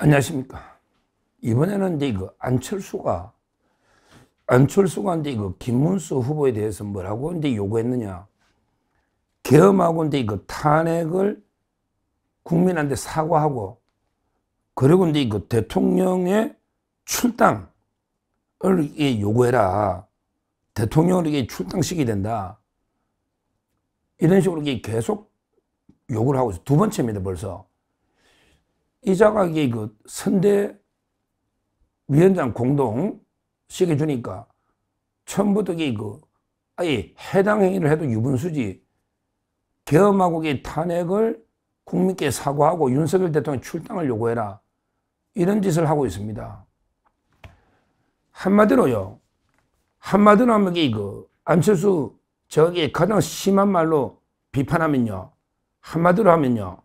안녕하십니까. 이번에는 이제 안철수가 이제 김문수 후보에 대해서 뭐라고 이제 요구했느냐. 계엄하고 이제 탄핵을 국민한테 사과하고, 그리고 이제 대통령의 출당을 요구해라. 대통령을 이게 출당시켜야 된다. 이런 식으로 계속 요구를 하고 있어요. 두 번째입니다, 벌써. 이자가 이게 선대위원장 공동 시켜주니까 처음부터 아예 해당 행위를 해도 유분수지, 계엄하고 탄핵을 국민께 사과하고 윤석열 대통령 출당을 요구해라. 이런 짓을 하고 있습니다. 한마디로 하면 안철수 저게 가장 심한 말로 비판하면요. 한마디로 하면요.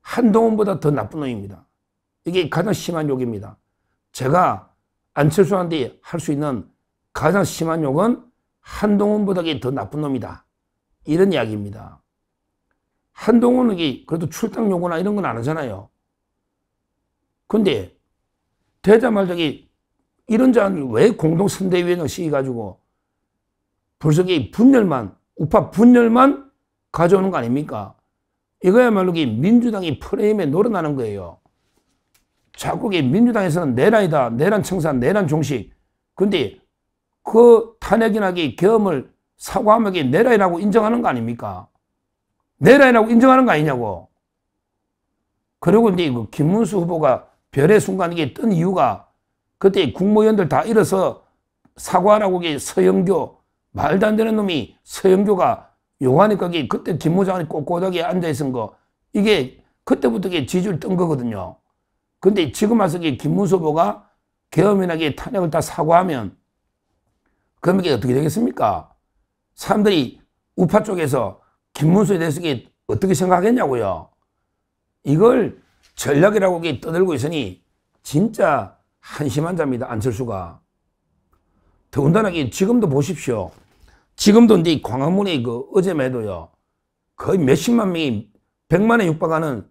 한동훈보다 더 나쁜 놈입니다. 이게 가장 심한 욕입니다. 제가 안철수한테 할 수 있는 가장 심한 욕은 한동훈보다 더 나쁜 놈이다. 이런 이야기입니다. 한동훈은 그래도 출당 요구나 이런 건 안 하잖아요. 근데 되자마자 이런 자를 왜 공동선대위원장 시켜가지고 벌써 분열만, 우파 분열만 가져오는 거 아닙니까? 이거야말로 민주당이 프레임에 놀아나는 거예요. 자꾸 민주당에서는 내란이다, 내란 청산, 내란 종식. 근데 그 탄핵이나 계엄을 사과하면 내란이라고 인정하는 거 아닙니까? 내란이라고 인정하는 거 아니냐고. 그리고 이제 김문수 후보가 별의 순간 뜬 이유가 그때 국무위원들 다 일어서 사과하라고 서영교, 말도 안 되는 놈이 서영교가 요구하니까 그때 김무 장관이 꼿꼿하게 앉아있은 거, 이게 그때부터 지지율 뜬 거거든요. 근데 지금 와서 김문수 후보가 계엄이나 탄핵을 다 사과하면 그러면 어떻게 되겠습니까? 사람들이 우파 쪽에서 김문수에 대해서 어떻게 생각하겠냐고요. 이걸 전략이라고 떠들고 있으니 진짜 한심한 자입니다, 안철수가. 더군다나 지금도 보십시오. 지금도 이제 광화문에 어제매도요, 거의 몇십만 명이 100만에 육박하는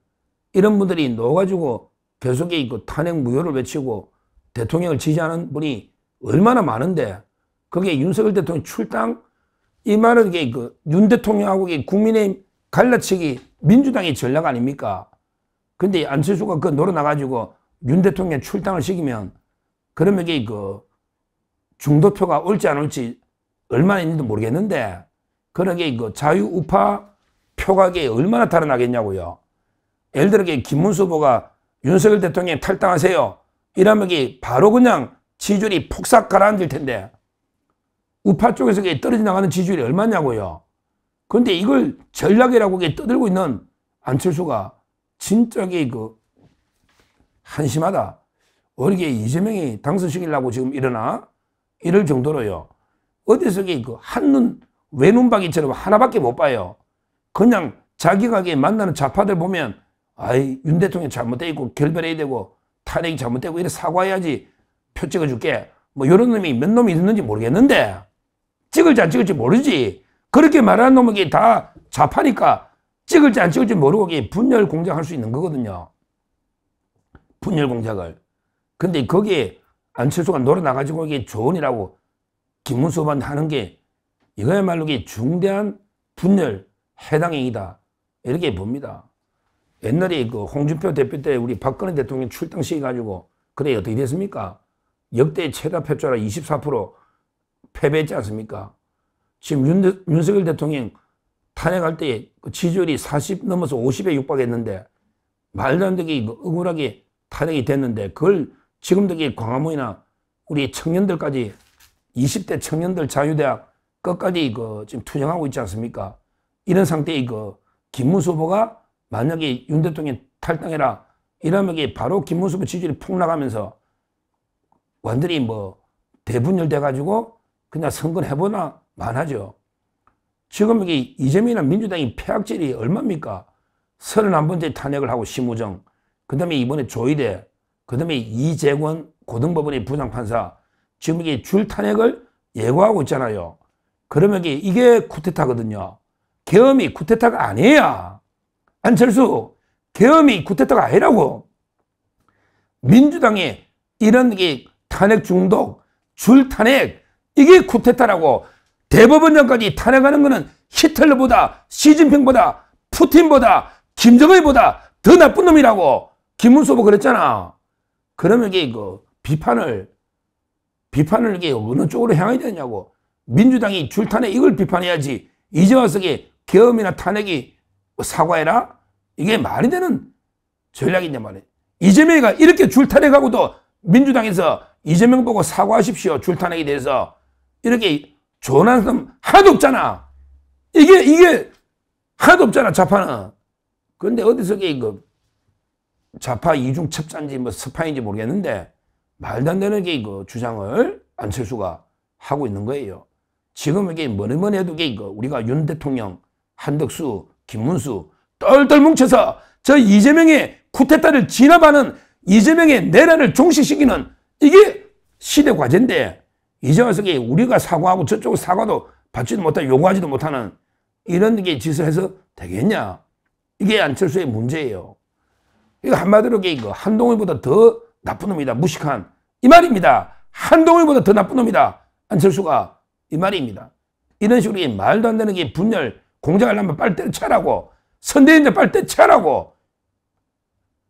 이런 분들이 넣어가지고 계속 탄핵 무효를 외치고 대통령을 지지하는 분이 얼마나 많은데, 거기에 윤석열 대통령 출당, 이 말은 윤 대통령하고 국민의힘 갈라치기 민주당의 전략 아닙니까? 근데 안철수가 그거 놀아나가지고 윤 대통령 출당을 시키면, 그러면 중도표가 올지 안 올지 얼마나 있는지 모르겠는데, 그러게 자유우파 표가 얼마나 달아나겠냐고요. 예를 들어 김문수 후보가 윤석열 대통령 탈당하세요 이러면 바로 그냥 지지율이 폭삭 가라앉을 텐데, 우파 쪽에서 떨어져 나가는 지지율이 얼마냐고요. 그런데 이걸 전략이라고 떠들고 있는 안철수가 진짜 한심하다. 어리게 이재명이 당선시키려고 지금 이럴 정도로요. 어디서 한눈 외눈박이처럼 하나밖에 못 봐요. 그냥 자기가 만나는 좌파들 보면, 아이, 윤 대통령 잘못돼 있고 결별해야 되고 탄핵이 잘못되고 이래 사과해야지 표 찍어줄게, 뭐 이런 놈이 몇 놈이 있는지 모르겠는데, 찍을지 안 찍을지 모르지. 그렇게 말하는 놈이 다 좌파니까 찍을지 안 찍을지 모르고 분열 공작할 수 있는 거거든요. 분열 공작을. 근데 거기에 안철수가 놀아나가지고 이게 조언이라고 김문수 후보한테 하는 게 이거야말로 중대한 분열 해당행위다, 이렇게 봅니다. 옛날에 홍준표 대표 때 우리 박근혜 대통령 출당시켜가지고 그래 어떻게 됐습니까? 역대 최다 표차로 24% 패배했지 않습니까? 지금 윤석열 대통령 탄핵할 때 지지율이 40 넘어서 50에 육박했는데, 말도 안 되게 억울하게 탄핵이 됐는데, 그걸 지금도 광화문이나 우리 청년들까지 20대 청년들 자유대학 끝까지 지금 투쟁하고 있지 않습니까? 이런 상태에 김문수 후보가 만약에 윤 대통령 탈당해라 이러면 바로 김문수 후보 지지율이 폭락하면서 완전히 대분열돼가지고 그냥 선거 해보나 만하죠. 지금 이재명이나 민주당이 폐악질이 얼마입니까? 31번째 탄핵을 하고 심우정, 그 다음에 이번에 조희대, 그 다음에 이재권 고등법원의 부장판사, 지금 줄 탄핵을 예고하고 있잖아요. 그러면 이게 쿠데타거든요. 계엄이 쿠데타가 아니에요. 안철수, 계엄이 쿠데타가 아니라고. 민주당의 이런 게 탄핵 중독, 줄탄핵, 이게 쿠데타라고. 대법원장까지 탄핵하는 거는 히틀러보다, 시진핑보다, 푸틴보다, 김정은보다 더 나쁜 놈이라고. 김문수 후보 그랬잖아. 그러면 이게 비판을 이게 어느 쪽으로 향해야 되냐고. 민주당이 줄탄핵 이걸 비판해야지. 이제 와서 이게 계엄이나 탄핵이 사과해라? 이게 말이 되는 전략인데 말이야. 이재명이가 이렇게 줄탄핵하고도 민주당에서 이재명 보고 사과하십시오. 줄탄핵에 대해서. 이렇게 조언하는 사람 하나도 없잖아. 이게 하나도 없잖아, 좌파는. 그런데 어디서 좌파 이중 첩자인지 뭐 스파인지 모르겠는데 말도 안 되는 주장을 안철수가 하고 있는 거예요. 지금 이게 뭐니 해도 우리가 윤 대통령, 한덕수, 김문수 똘똘 뭉쳐서 저 이재명의 쿠데타를 진압하는 이재명의 내란을 종식시키는 이게 시대 과제인데 이제 와서 우리가 사과하고 저쪽 사과도 받지도 못하고 요구하지도 못하는 이런 짓을 해서 되겠냐. 이게 안철수의 문제예요. 이거 한마디로 한동훈보다 더 나쁜 놈이다. 무식한. 이 말입니다. 한동훈보다 더 나쁜 놈이다. 안철수가. 이 말입니다. 이런 식으로 말도 안 되는 분열 공작하려면 빨리 때려치라고. 선대위원장 빨리 때려치라고.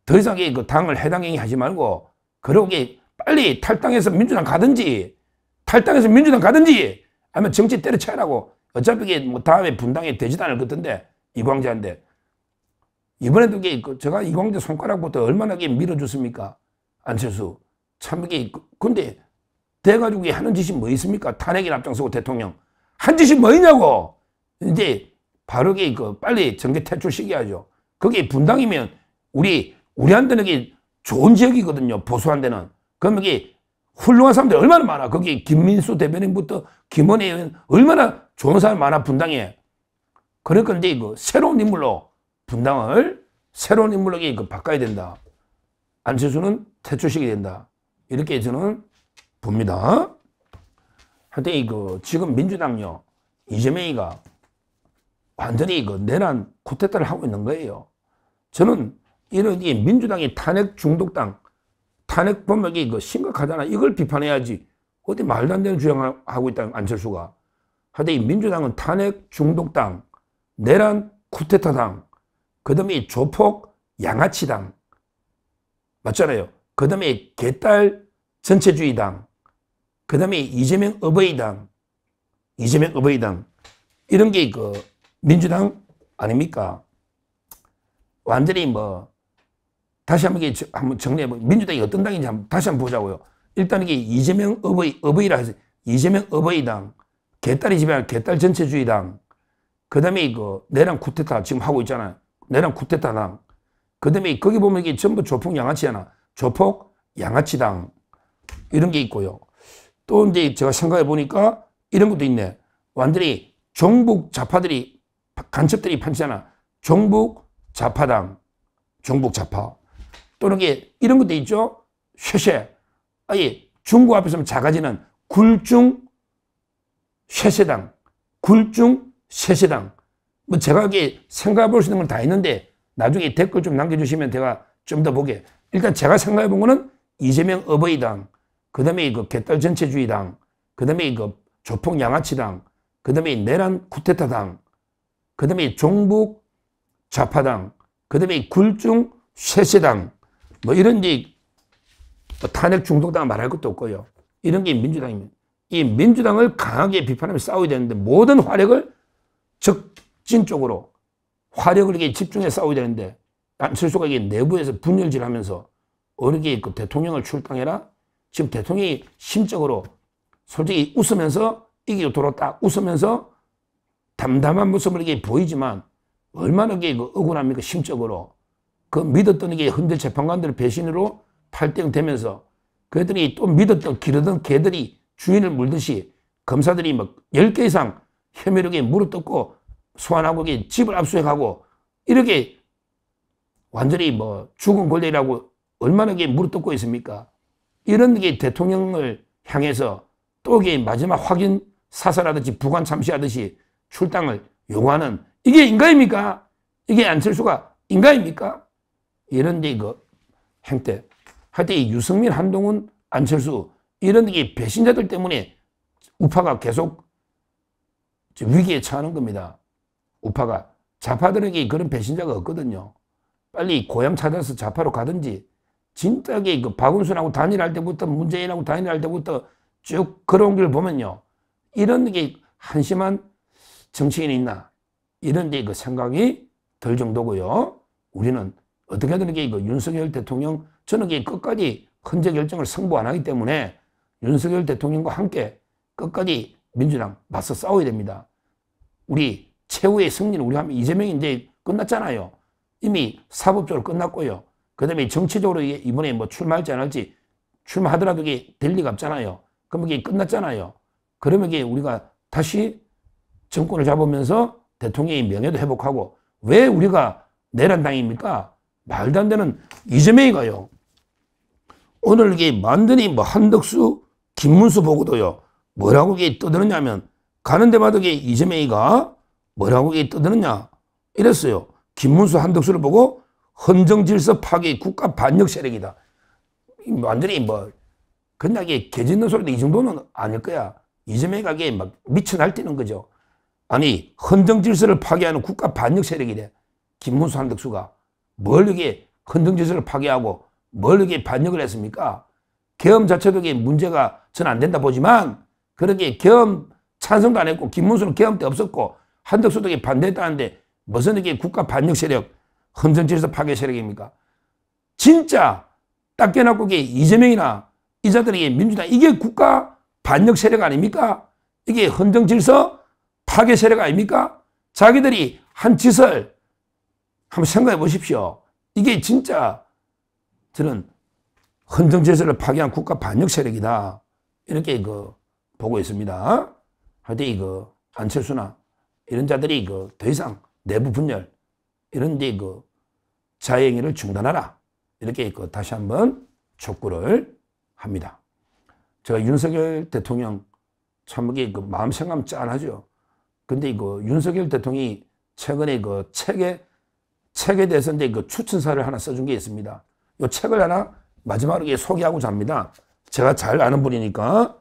더 이상 당을 해당행위 하지 말고 그러고 빨리 탈당해서 민주당 가든지 아니면 정치 때려치라고. 어차피 뭐 다음에 분당에 되지도 않을 것 같은데 이광재한테. 이번에도 제가 이광재 손가락부터 얼마나 밀어줬습니까? 안철수. 참 근데 돼가지고 하는 짓이 뭐 있습니까? 탄핵에 앞장서고 대통령. 한 짓이 뭐냐고. 이제 바로 빨리 정계 퇴출시켜야죠. 그게 분당이면 우리한테는 좋은 지역이거든요. 보수한테는. 그럼 훌륭한 사람들이 얼마나 많아. 거기 김민수 대변인부터 김원혜 의원 얼마나 좋은 사람 많아, 분당에. 그러니까 이제 새로운 인물로 분당을 새로운 인물로 바꿔야 된다. 안철수는 퇴출시켜야 된다. 이렇게 저는 봅니다. 하여튼 지금 민주당요, 이재명이가 완전히 내란 쿠데타를 하고 있는 거예요. 저는 이런 민주당이 탄핵 중독당, 탄핵 보면 심각하잖아. 이걸 비판해야지. 어디 말도 안 되는 주장을 하고 있다, 안철수가. 하여튼 이 민주당은 탄핵 중독당, 내란 쿠데타당, 그 다음에 조폭 양아치당, 맞잖아요. 그 다음에 개딸 전체주의당, 그 다음에 이재명 어버이당, 이런 게 민주당 아닙니까? 완전히 다시 한번 정리해보면 민주당이 어떤 당인지 다시 한번 보자고요. 일단 이게 이재명 어버이라 해서 이재명 어버이당, 개딸이 지배하는 개딸 전체주의당, 그 다음에 내란 쿠데타 지금 하고 있잖아요. 내란 쿠데타당. 그 다음에 거기 보면 이게 전부 조폭 양아치잖아. 조폭 양아치당. 이런 게 있고요. 또 이제 제가 생각해 보니까 이런 것도 있네. 완전히 종북 좌파들이, 간첩들이 판치잖아. 종북 좌파당. 종북 좌파. 또는 이런 것도 있죠. 쉐쉐. 아예 중국 앞에서 작아지는 굴중 쉐쉐당. 굴중 쉐쉐당. 뭐 제가 생각해 볼 수 있는 건 다 있는데 나중에 댓글 좀 남겨주시면 제가 좀 더 보게. 일단 제가 생각해 본 거는 이재명 어버이당, 그 다음에 개딸 전체주의당, 그 다음에 조폭 양아치당, 그 다음에 내란 쿠데타당, 그 다음에 종북 좌파당, 그 다음에 굴중 쉐쉐당, 뭐 이런 탄핵 중독당 말할 것도 없고요. 이런 게 민주당입니다. 이 민주당을 강하게 비판하며 싸워야 되는데 모든 화력을 적진적으로 화력을 집중해 싸워야 되는데 안철수가 내부에서 분열질하면서 어떻게 대통령을 출당해라? 지금 대통령이 심적으로 솔직히 웃으면서 이기고 돌았다 웃으면서 담담한 모습을 보이지만 얼마나 억울합니까? 심적으로. 믿었던 헌재 재판관들 배신으로 8대0 되면서 그들이 또 믿었던 기르던 개들이 주인을 물듯이 검사들이 10개 이상 혐의력에 물어뜯고 소환하고 집을 압수해가고 이렇게 완전히 죽은 권력이라고 얼마나 물어뜯고 있습니까? 이런 대통령을 향해서 또 마지막 확인 사살하듯이 부관 참시하듯이 출당을 요구하는 이게 인가입니까? 이게 안철수가 인가입니까? 이런 데 그 행태. 하여튼 이 유승민, 한동훈, 안철수 이런 게 배신자들 때문에 우파가 계속 위기에 처하는 겁니다. 우파가. 좌파들에게 그런 배신자가 없거든요. 빨리 고향 찾아서 좌파로 가든지 진짜게 그 박은순하고 단일할 때부터 문재인하고 단일할 때부터 쭉 걸어온 길 보면요. 이런 게 한심한 정치인이 있나 이런 데 그 생각이 들 정도고요. 우리는 어떻게든 이게 그 윤석열 대통령 저는 이게 끝까지 헌재 결정을 승부 안 하기 때문에 윤석열 대통령과 함께 끝까지 민주당 맞서 싸워야 됩니다. 우리 최후의 승리는 우리 하면 이재명이 이제 끝났잖아요. 이미 사법적으로 끝났고요. 그 다음에 정치적으로 이번에 뭐 출마할지 안 할지 출마하더라도 이게 될 리가 없잖아요. 그럼 이게 끝났잖아요. 그러면 이게 우리가 다시 정권을 잡으면서 대통령의 명예도 회복하고 왜 우리가 내란당입니까? 말도 안 되는 이재명이 가요. 오늘 이게 완전히 뭐 한덕수, 김문수 보고도요. 뭐라고 이게 떠드느냐면 가는 데마다 이게 이재명이가 뭐라고 이게 떠드느냐 이랬어요. 김문수, 한덕수를 보고 헌정질서 파괴 국가 반역 세력이다. 완전히 뭐 그냥 이게 개짖는 소리도 이 정도는 아닐 거야. 이재명이가 이게 막 미쳐 날뛰는 거죠. 아니 헌정질서를 파괴하는 국가 반역 세력이래. 김문수, 한덕수가 뭘 이게 헌정질서를 파괴하고 뭘 이게 반역을 했습니까? 계엄 자체도 이게 문제가 저는 안 된다 보지만 그렇게 계엄 찬성도 안 했고 김문수는 계엄 때 없었고 한덕수도 이게 반대했다는데 무슨 이게 국가 반역 세력, 헌정질서 파괴 세력입니까? 진짜 딱 깨놓고 이게 이재명이나 이 자들에게 민주당 이게 국가 반역 세력 아닙니까? 이게 헌정질서 파괴 세력 아닙니까? 자기들이 한 짓을 한번 생각해 보십시오. 이게 진짜 저는 헌정질서를 파괴한 국가 반역 세력이다. 이렇게 보고 있습니다. 하여튼 안철수나 이런 자들이 더 이상 내부 분열 이런 데 자행위를 중단하라. 이렇게 다시 한번 촉구를 합니다. 제가 윤석열 대통령 참 이게 마음 생각하면 짠하죠. 근데 윤석열 대통령이 최근에 책에 대해서 이제 추천사를 하나 써준 게 있습니다. 이 책을 하나 마지막으로 소개하고자 합니다. 제가 잘 아는 분이니까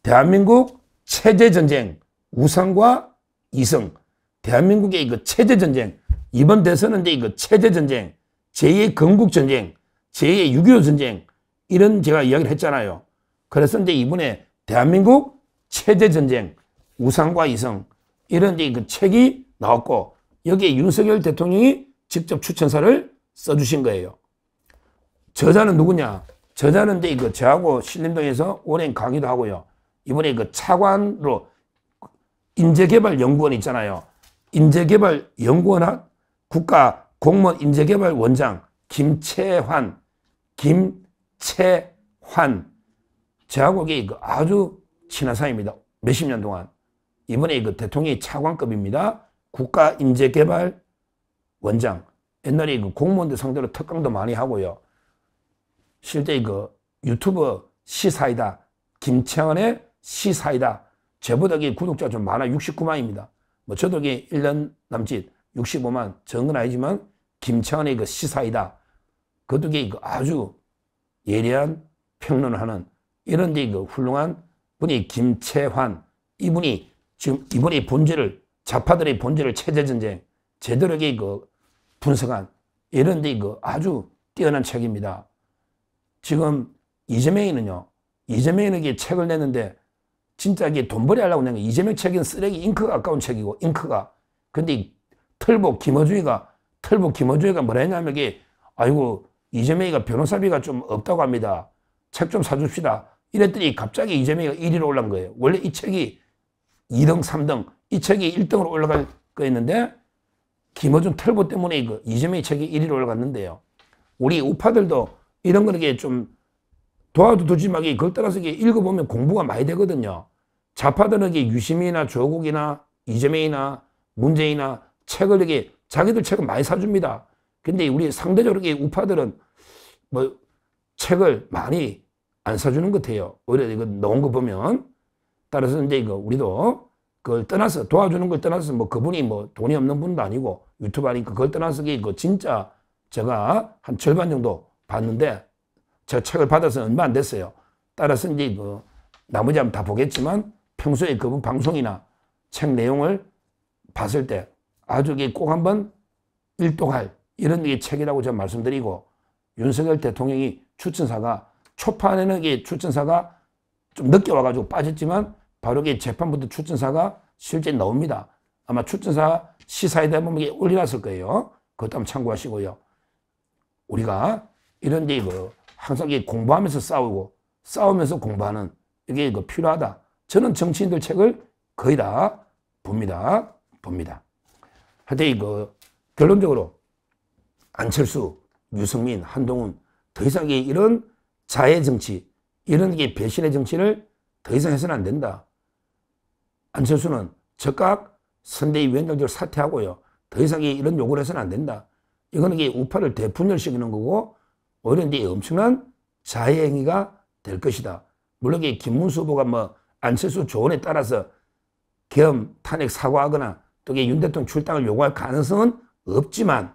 대한민국 체제전쟁 우상과 이성 대한민국의 체제전쟁 이번 대선은 이제 체제전쟁 제2의 건국전쟁 제2의 6.25 전쟁 이런 제가 이야기를 했잖아요. 그래서 이제 이번에 대한민국 체제전쟁 우상과 이성 이런 이제 책이 나왔고 여기에 윤석열 대통령이 직접 추천사를 써주신 거예요. 저자는 누구냐? 저자는 이제 저하고 신림동에서 오랜 강의도 하고요. 이번에 차관으로 인재개발연구원 있잖아요. 인재개발연구원 국가공무원 인재개발원장 김채환 저하고 아주 친한 사이입니다. 몇십 년 동안. 이번에 대통령이 차관급입니다. 국가인재개발원장. 옛날에 공무원들 상대로 특강도 많이 하고요. 실제 유튜브 시사이다. 김채환의 시사이다. 저보다 구독자 좀 많아 69만입니다. 뭐 저도 1년 남짓 65만 적은 아니지만 김채환의 시사이다. 그것도 아주 예리한 평론을 하는 이런 훌륭한 분이 김채환. 이분이 지금 이번에 좌파들의 본질을 체제전쟁 제대로 분석한 이런 아주 뛰어난 책입니다. 지금 이재명이는요. 이재명이 책을 내는데 진짜 돈벌이 하려고 낸 거 이재명 책은 쓰레기 잉크가 아까운 책이고 잉크가. 근데 털보 김어준이가 뭐라 했냐면 아이고 이재명이가 변호사비가 좀 없다고 합니다. 책 좀 사줍시다. 이랬더니 갑자기 이재명이가 1위로 올라간 거예요. 원래 이 책이 2등, 3등 이 책이 1등으로 올라갈 거였는데 김어준 털보 때문에 이재명이 책이 1위로 올라갔는데요. 우리 우파들도 이런 거는 좀 도와두지 말고 그걸 따라서 읽어보면 공부가 많이 되거든요. 좌파들은 유시민이나 조국이나 이재명이나 문재인이나 책을 자기들 책을 많이 사줍니다. 근데 우리 상대적으로 우파들은 뭐 책을 많이 안 사주는 것 같아요. 오히려 이거 넣은 거 보면. 따라서 이제 우리도 그걸 떠나서 도와주는 걸 떠나서 뭐 그분이 뭐 돈이 없는 분도 아니고 유튜브 하니까 그걸 떠나서 진짜 제가 한 절반 정도 봤는데 제가 책을 받아서 얼마 안 됐어요. 따라서 이제 그 나머지 한번 다 보겠지만 평소에 그분 방송이나 책 내용을 봤을 때 아주 꼭 한번 일독할 이런 책이라고 제가 말씀드리고, 윤석열 대통령이 추천사가 초판에는 이게 추천사가 좀 늦게 와가지고 빠졌지만 바로 이게 재판부터 추천사가 실제 나옵니다. 아마 추천사 시사에다 보면 올려놨을 거예요. 그것도 한번 참고하시고요. 우리가 이런 항상 공부하면서 싸우고 싸우면서 공부하는 이게 필요하다. 저는 정치인들 책을 거의 다 봅니다. 하여튼 결론적으로 안철수, 유승민, 한동훈 더 이상 이런 자해 정치, 이런 배신의 정치를 더 이상 해서는 안 된다. 안철수는 즉각 선대위 위원장직을 사퇴하고요. 더 이상 이런 요구를 해서는 안 된다. 이거는 우파를 대분열시키는 거고 오히려 이제 엄청난 자해 행위가 될 것이다. 물론 김문수 후보가 안철수 조언에 따라서 계엄 탄핵 사과하거나 또 윤 대통령 출당을 요구할 가능성은 없지만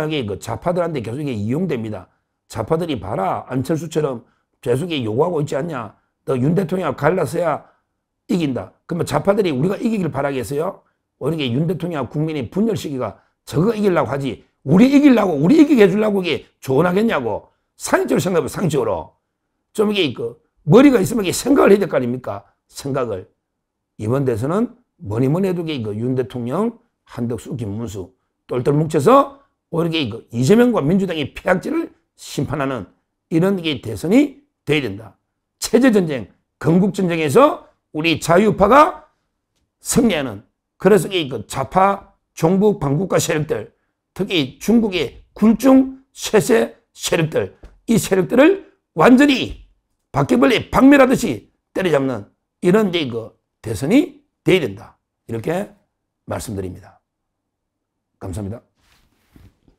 이게 좌파들한테 계속 이용됩니다. 좌파들이 봐라, 안철수처럼 계속 요구하고 있지 않냐. 너 윤 대통령하고 갈라서야 이긴다. 그러면 좌파들이 우리가 이기길 바라겠어요? 오히려 윤 대통령하고 국민의 분열시기가 저거 이기려고 하지. 우리 이기게 해주려고 이게 조언하겠냐고. 상식적으로 생각해보면 상식적으로. 좀 머리가 있으면 생각을 해야 될 거 아닙니까? 생각을. 이번 대선은 뭐니 해도 윤 대통령, 한덕수, 김문수 똘똘 뭉쳐서 오히려 이재명과 민주당의 폐악질을 심판하는 이런 대선이 돼야 된다. 체제전쟁, 건국전쟁에서 우리 자유파가 승리하는, 그래서 좌파 종북 반국가 세력들, 특히 중국의 굴중 쇠세 세력들, 이 세력들을 완전히 바퀴벌레 박멸하듯이 때려잡는 이런 대선이 돼야 된다. 이렇게 말씀드립니다. 감사합니다.